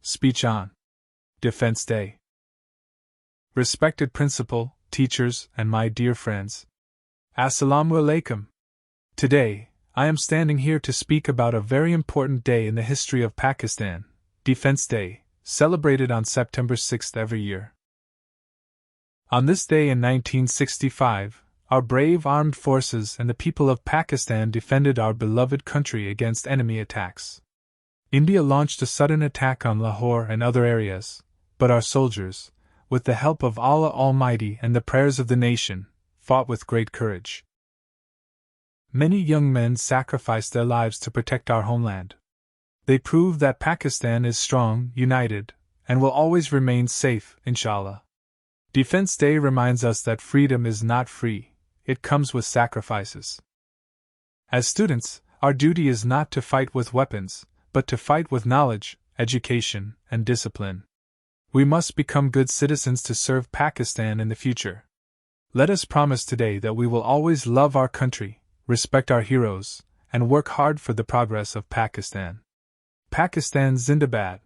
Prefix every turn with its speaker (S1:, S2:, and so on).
S1: Speech on Defense Day. Respected Principal, teachers, and my dear friends. Assalamu alaikum. Today, I am standing here to speak about a very important day in the history of Pakistan, Defense Day, celebrated on September 6th every year. On this day in 1965, our brave armed forces and the people of Pakistan defended our beloved country against enemy attacks. India launched a sudden attack on Lahore and other areas, but our soldiers, with the help of Allah Almighty and the prayers of the nation, fought with great courage. Many young men sacrificed their lives to protect our homeland. They proved that Pakistan is strong, united, and will always remain safe, inshallah. Defense Day reminds us that freedom is not free, it comes with sacrifices. As students, our duty is not to fight with weapons, but to fight with knowledge, education, and discipline. We must become good citizens to serve Pakistan in the future. Let us promise today that we will always love our country, respect our heroes, and work hard for the progress of Pakistan. Pakistan Zindabad.